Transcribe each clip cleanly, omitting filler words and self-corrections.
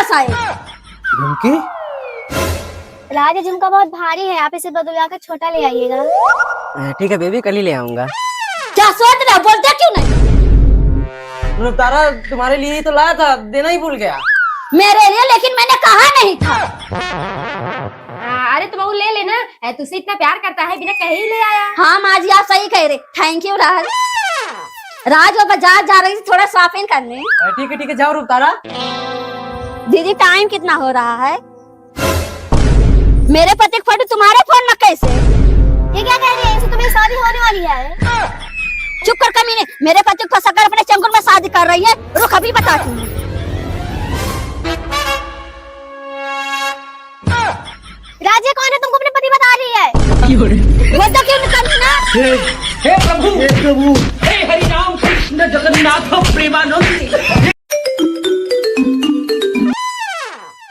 पास आए। झुमकी? राज ये झुमका बहुत भारी है, आप इसे बदलवा कर छोटा ले आइएगा। ठीक है बेबी, कल ही ले आऊंगा। क्या सोच रहे हो, बोलते क्यों नहीं? तारा तुम्हारे लिए ही तो लाया था, देना ही भूल गया। मेरे लिए? लेकिन मैंने कहा नहीं था। अरे तुम ले लेना, तुझसे इतना प्यार करता है, बिना कहे ही ले आया। हाँ माँ जी, आप सही कह रहे। थैंक यू राज। राज वो बाजार जा रही थी थोड़ा शॉपिंग करने। ठीक है जाओ रूप तारा। दीदी टाइम कितना हो रहा है? मेरे पति की फोटो तुम्हारे फोन में कैसे? ये क्या कह रही है, इससे तुम्हें शादी होने वाली है। चुप कर कमीने, मेरे पति को फंसाकर अपने चंगुल में शादी कर रही है। रुक अभी बताती हूँ। राजे कौन है, तुमको अपने पति बता रही है? वो तो क्यों निकली ना? हे प्रभु, हे हरि राम कृष्ण जगन्नाथ प्रेमानंद।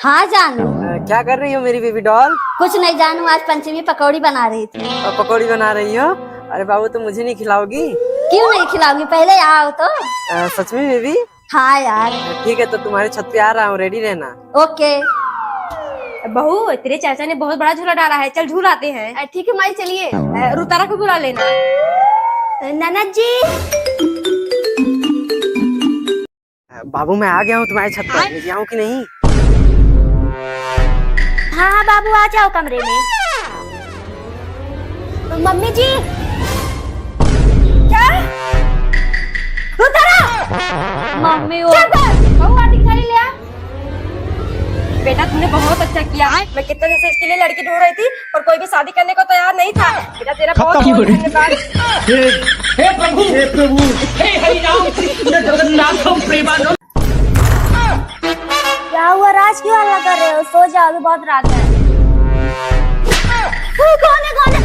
हाँ जानू। क्या कर रही हो मेरी बेबी डॉल? कुछ नहीं जानू, आज पंचमी पकौड़ी बना रही थी। पकौड़ी बना रही हो? अरे बाबू, तो मुझे नहीं खिलाओगी? क्यों नहीं खिलाऊंगी, पहले आओ तो। सच में बेबी? हाँ यार। ठीक है, तो तुम्हारे छत पे आ रहा हूँ, रेडी रहना। ओके। बहू तेरे चाचा ने बहुत बड़ा झूला डाला है, चल झूलाते हैं। ठीक है माई, चलिए। रुतारा को बुला लेना। ननद जी। बाबू मैं आ गया हूँ तुम्हारे छत पर, लेके आऊँ कि नहीं? हाँ बाबू आ जाओ कमरे में। मम्मी जी। क्या? मम्मी वो बहू आटी खाली ले आ। बेटा तुमने बहुत अच्छा किया। मैं कितने दिन से इसके लिए लड़की ढूंढ रही थी, पर कोई भी शादी करने को तैयार नहीं था। बेटा तेरा बहुत धन्यवाद। हे प्रभु, हे हरि राम कृष्ण जगन्नाथ प्रेमानंद। क्या हुआ राज, क्यों हल्ला कर रहे हो? सो जाओ, अभी बहुत रात है। कौन है?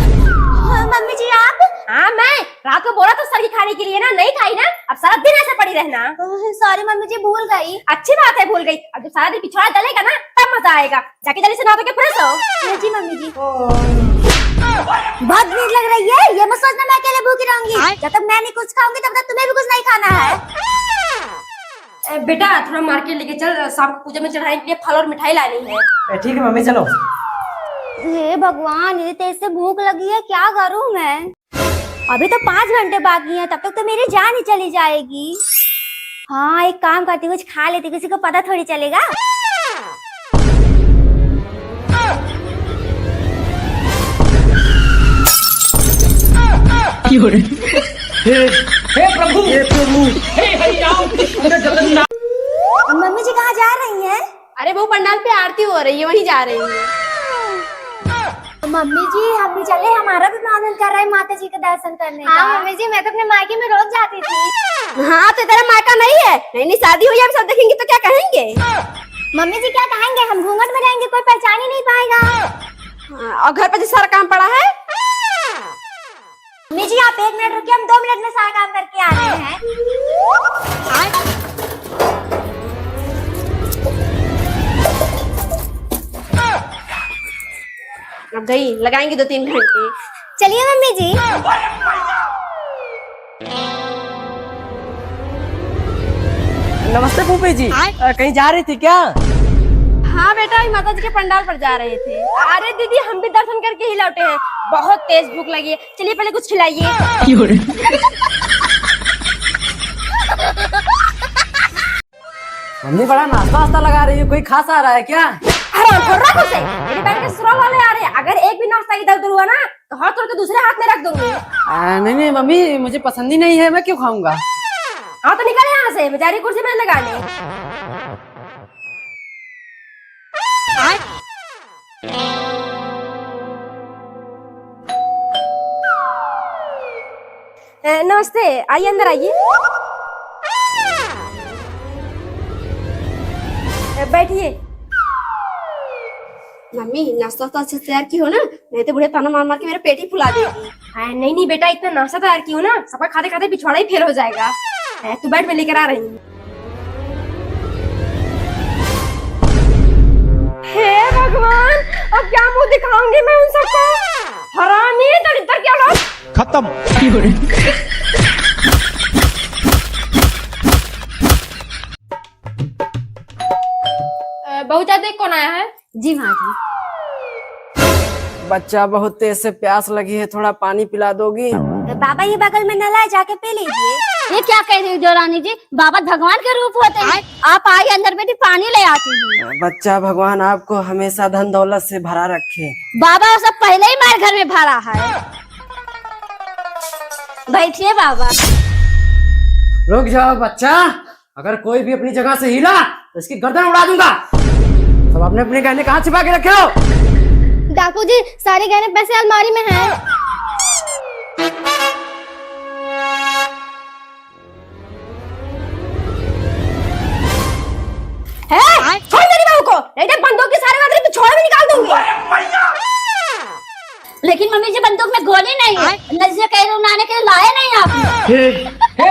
मम्मी जी आप? हाँ मैं रात को बोला तो सर खाने के लिए ना, नहीं खाई ना, अब सारा दिन ऐसे पड़ी रहना। सॉरी मम्मी जी, भूल गई। अच्छी बात है, भूल गई। अब जब सारा दिन पिछवाड़ा डलेगा ना, तब मजा आएगा। जाके जल्दी से नहा धो के फ्रेश हो। जी मम्मी जी। बहुत नींद लग रही है, ये मत सोचना मैं अकेले भूखी रहूंगी। जब तक मैं नहीं कुछ खाऊंगी तब तक तुम्हें भी कुछ नहीं खाना है। बेटा थोड़ा मार्केट लेके चल, शाम को पूजा में चढ़ाने के लिए फल और मिठाई लानी है। ठीक है मम्मी, चलो। हे भगवान, इतनी तेज से भूख लगी है, क्या करूं मैं? अभी तो 5 घंटे बाकी हैं, तब तक तो मेरी जान ही चली जाएगी। हाँ एक काम करती हूँ, कुछ खा लेती, किसी को पता थोड़ी चलेगा। हे प्रभु, हे हरि राम कृष्ण जगन्नाथ। मम्मी जी कहाँ जा रही हैं? अरे वो पंडाल पे आरती हो रही है, वहीं जा रही है। मम्मी जी हम भी चले, हमारा भी मन कर रहा है माता जी के दर्शन करने का। हाँ मम्मी जी, मैं तो अपने मायके में रोज जाती थी। हाँ तो तेरा मायका नहीं है? नहीं शादी हुई, हम सब देखेंगे तो क्या कहेंगे? मम्मी जी क्या कहेंगे, हम घूंघट में रहेंगे, कोई पहचान ही नहीं पाएगा। और घर पर जो सारा काम पड़ा है। मम्मी जी आप 1 मिनट रुकिए, हम 2 मिनट में सारा काम करके आ रहे हैं। अब गई, लगाएंगे 2-3 घंटे। चलिए मम्मी जी। नमस्ते फूफी जी, कहीं जा रही थी क्या? हाँ बेटा, माता जी के पंडाल पर जा रहे थे। अरे दीदी हम भी दर्शन करके ही लौटे हैं, बहुत तेज भूख लगी है। चलिए पहले कुछ खिलाइए। मम्मी बड़ा नाश्ता वास्ता लगा रही है, कोई खास आ रहा है क्या? अरे मेरे पैर के ससुराल वाले आ रहे हैं, अगर एक भी नाश्ता इधर उधर हुआ ना तो हाथ तोड़ के दूसरे हाथ में रख दूंगी। नहीं मम्मी, मुझे पसंद ही नहीं है, मैं क्यों खाऊंगा? हाँ तो निकल यहाँ से, बेचारी कुर्सी में लगा ली। नमस्ते, आइए अंदर आइए। बैठिए। मम्मी नाश्ता तो अच्छे से तैयार की हो ना, नहीं तो बुढ़े ताना मार मार के मेरा पेट ही फुला देगी। नहीं बेटा, इतना नाश्ता तैयार की हो ना, सबका खाते खाते पिछवाड़ा ही फेल हो जाएगा। तू बैठ, मैं लेकर आ रही हूँ। हे भगवान, अब क्या मुंह दिखाऊंगी मैं उन सबको? हरामी दरिद्र क्या लोग। खत्म। बहुत ज्यादा कौन आया है? जी माँ जी। बच्चा बहुत तेज से प्यास लगी है, थोड़ा पानी पिला दोगी? तो बाबा ये बगल में नल है, जाके पी लीजिए। ये क्या कह रही हो देवरानी जी, बाबा भगवान के रूप होते हैं। आप आई अंदर बेटी पानी ले आती हैं। बच्चा भगवान आपको हमेशा धन दौलत से भरा रखे। बाबा वो सब पहले ही हमारे घर में भरा है। बैठिए बाबा। रुक जाओ बच्चा, अगर कोई भी अपनी जगह से हिला तो इसकी गर्दन उड़ा दूंगा। सब अपने अपने गहने कहाँ छिपा के रखे हो? डाकू जी, सारे गहने पैसे अलमारी में हैं। छोड़ मेरी बहू को, नहीं तो बंदूक के सारे वादरे पिछोड़े में निकाल दूंगी। लेकिन मम्मी जी बंदूक में गोली नहीं है, नजर कह रहे उड़ाने के लिए लाए नहीं आप। हे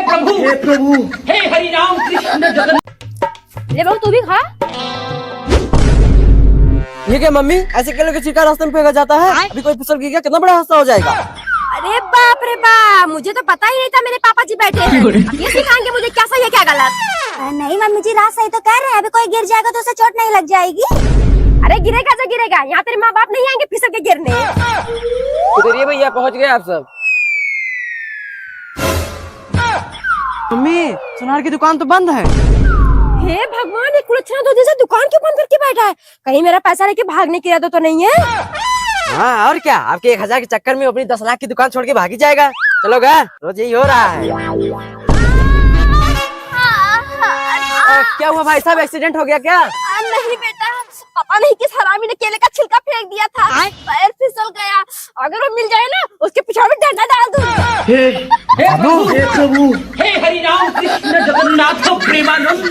प्रभु हे हरि राम कृष्ण जगन्नाथ। ले बहू तू भी खा। ये क्या मम्मी, ऐसे केलों के छिलका रास्ते में फेंका जाता है? अभी कोई फिसल गया, कितना बड़ा हादसा हो जाएगा। अरे बाप रे बाप, मुझे तो पता ही नहीं था मेरे पापा जी बैठे हैं। अब ये सिखाएंगे मुझे क्या सही है क्या गलत। नहीं मम्मी जी, रात सही तो कह रहे हैं। अभी कोई गिर जाएगा तो उसे चोट नहीं लग जाएगी। अरे गिरेगा जो गिरेगा, यहाँ तेरे माँ बाप नहीं आएंगे फिसल के गिरने। उधर भैया पहुंच गए आप सब। मम्मी, सुनार की दुकान तो बंद है। हे भगवान, एक कुलच्छना 2 दिन से दुकान क्यों बंद करके बैठा है? कहीं मेरा पैसा लेके भागने की इरादा तो नहीं है? हाँ और क्या, आपके 1000 के चक्कर में अपनी 10 लाख की दुकान छोड़ के भागी जाएगा। चलोगा, रोज यही हो रहा है। क्या हुआ भाई साहब, एक्सीडेंट हो गया क्या? नहीं बेटा, पापा नहीं किस हरामी ने केले का छिलका फेंक दिया था, पैर फिसल गया। अगर वो मिल जाए ना, उसके पीछे में डंडा डाल दूंगा। हे प्रभु हे हरि राम कृष्ण जगन्नाथ प्रेमानंद।